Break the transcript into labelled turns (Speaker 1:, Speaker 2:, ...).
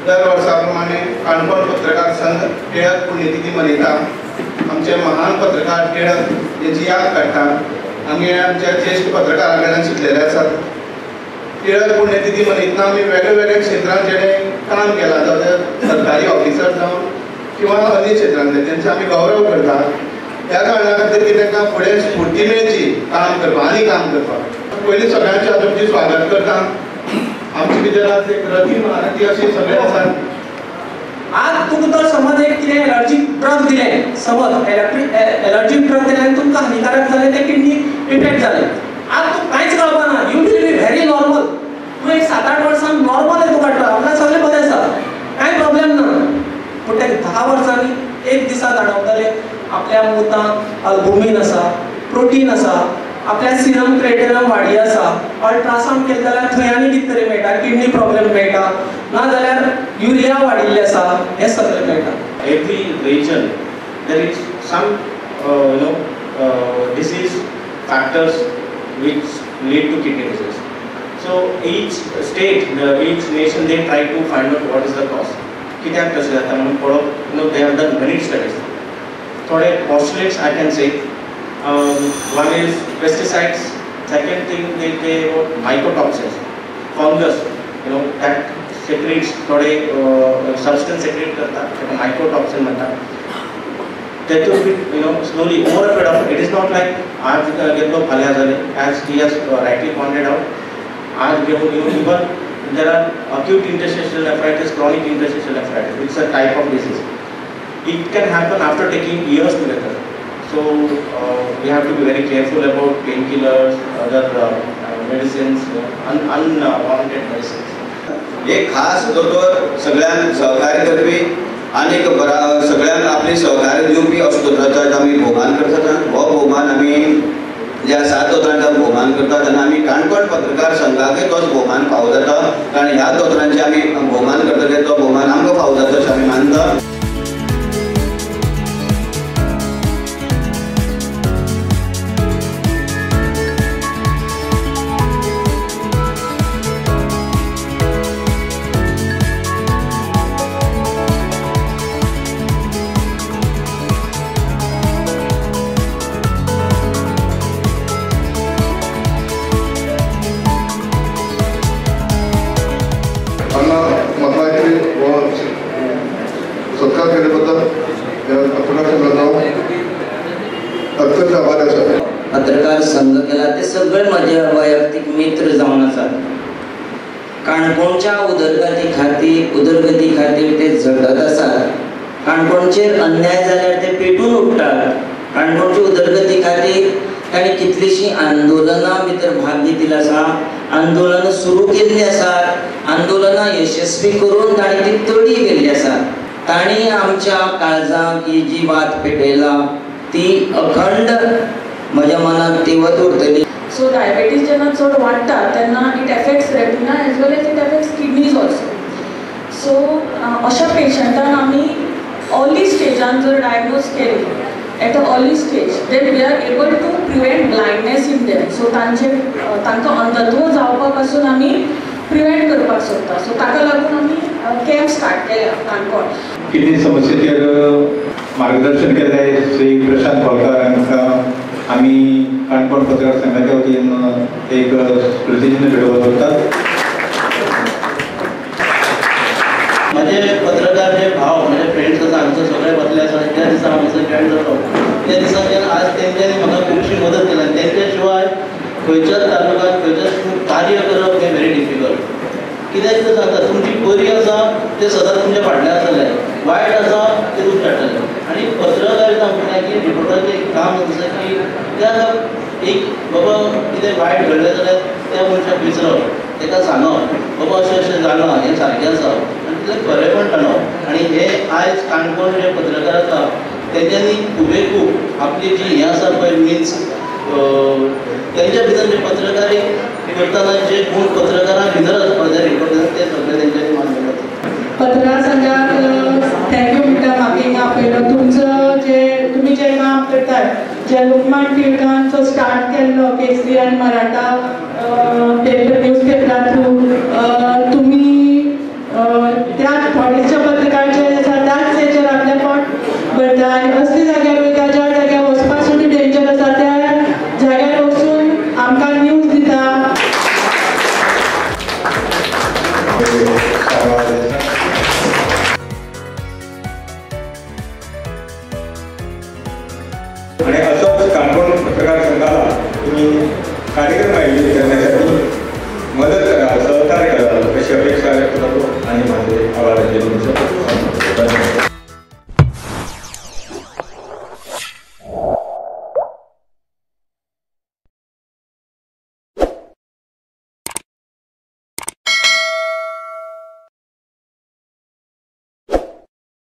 Speaker 1: दर वर्साप्रमाणे काणकोण पत्रकार संघ टिळक पुण्यतिथी मनयता. आमचे महान पत्रकार टिळक याची याद काडटात. आमी आमच्या ज्येष्ठ पत्रकारां कडल्यान शिकलेले आसात. टिळक पुण्यतिथी मनयतना आमी वेगवेगळ्या क्षेत्रांत जेणें काम केलां, जावं ते सरकारी ऑफिसर जावं किंवा अन्य क्षेत्रांतले तेंचो आमी गौरव करतात. ह्या कारणां खातीर की तांकां फुडें स्फूर्ती मेळची काम करपाक आनी काम करपाक. पयलीं सगळ्यांचें हांव तुमचें स्वागत करता. आमचे भितर आज एक रथी महारथी अशे सगळे आसात.
Speaker 2: आज तुमकां तर समज एक कितें एलर्जीक ड्रग दिलें, समज एलर्जीक ड्रग दिलें आनी तुमकां हानिकारक जालें, तें किडनी इफेक्ट जालें. आज तुका कांयच कळपाना, you will be very normal. तूं एक 7-8 वर्सां नॉर्मल आहे, तुका आपल्याक सगळें बरें आसा, कांय प्रॉब्लेम ना. पूण ते 10 वर्सांनी एक दिसा जाणवतलें आपल्या मुतांक अल्बुमीन आसा, प्रोटीन आसा, आपल्या सिरम क्रिएटिनिन वाडी आसा. अल्ट्रासाउंड केलें जाल्यार थंय आनी कितें तरी मेळटा, किडनी प्रॉब्लेम मेळटा, नाजाल्यार युरिया वाडिल्लें आसा, हें सगळें मेळटा.
Speaker 3: Every region there is some disease factors which lead to kidney disease. So each state, each nation, they try to find out what is the cause. कित्याक तशें जाता म्हणून पळोवप, they have done many studies. थोडे postulates I can say. One is pesticides. Second thing they about mycotoxins, fungus. That secretes थोडे substance secrete करतात, त्याला mycotoxin म्हणतात. That will be slowly over a period of. It is not like आज घेतलो फाल्यां जालें, as he has rightly pointed out. आज घेऊन even there are acute interstitial nephritis, chronic interstitial nephritis. It's a type of disease. It can happen after taking years together. So we have to be very careful about painkillers, other medicines, unwanted medicines.
Speaker 4: एक खास दोतोर सगळ्यांक सहकार्य करपी आनी सगळ्यांक आपली सहकार्य दिवपी असो दोतोराचो आमी भोवमान करतात. हो भोवमान आमी ज्या 7 दोतोरांचा भोवमान करतात आनी आमी काणकोण पत्रकार संघाकय तोच भोवमान फावो जाता, कारण ह्या दोतोरांचे आमी भोवमान करतले तो भोवमान आमकां फावो जाता अशें आमी मानता.
Speaker 1: सत्कार केल्याबद्दल पत्रकार संघाचो अत्यंत आभारी आसा.
Speaker 5: पत्रकार संघ केला ते सगळे माझे वैयक्तिक मित्र जावन आसात. काणकोणच्या उदरगती खातीर ते झटत आसात. काणकोणचेर अन्याय जाल्यार ते पेटून उठतात. काणकोणची उदरगती खातीर ताणें कितलीशीं आंदोलनां भितर भाग घेतिल्लो आसा, आंदोलनां सुरू केल्लीं आसात, आंदोलनां यशस्वी करून ताणें ती तडी केल्ली आसा. ताणें आमच्या काळजांत ही जी वात पेटयला ती अखंड म्हज्या मनात तिवत उरतली.
Speaker 6: सो डायबिटीज जेन्ना चड वाडटा तेन्ना it effects retina as well as it effects kidneys also. So अशा पेशंटांक आमी अर्ली स्टेजान जर डायग्नोज केली at a early stage, then we are able to prevent blindness in them. So तांकां अंधत्व जावपा पासून आमी प्रिवेंट करपाक सोदता. सो ताका लागून आमी कॅम्प स्टार्ट केल्या काणकोण.
Speaker 1: किडनी समस्येचेर मार्गदर्शन केलें श्री प्रशांत होळकर हांकां आमी काणकोण पत्रकार संघाच्या वतीन एक स्मृतीचिन्ह भेटोवप करतात.
Speaker 7: माझे पत्रकार जे भाव म्हणजे फ्रेंड्स आसा हांगसर सगळे बसले आसा. त्या दिसा हांगसर जॉयन जालो त्या दिसाच्यान आज तेंच्यांनी म्हाका खुबशी मदत केल्या. तेंच्या शिवाय खंयच्याच तालुक्यात खंयचेंच कार्य करप हें व्हेरी डिफिकल्ट. कित्याक तें सांगता तुमची बरी आसा ते सदांच तुमच्या फाटल्यान आसतले, वायट आसा ते तुमचे हाडटले. आनी पत्रकारिता म्हणल्यार की रिपोर्टराचें एक काम आसा की त्या एक बाबा कितें वायट घडलें जाल्यार त्या मनशाक विचारप, ताका सांगप बाबा अशें अशें जालां, हें सारकें आसा आनी तितलें खरेंपण सांगप. आनी हें आयज काणकोण जे पत्रकार आसा तेंच्यांनी खूब आपली जी हें आसा पळय मिन्स त्यांच्या भितर जे पत्रकारी करताना जे गुण पत्रकारां भितर आसपाक जाय रिपोर्टर ते सगळे तेंच्यांनी मान्य करतात.
Speaker 6: पत्रकार संघाक थँक्यू म्हणटा म्हाका आपयलो. तुमचं तुम्ही जे काम करतात, जे लोकमान्य टिळकान जो स्टार्ट केल्लो केसरी आनी मराठा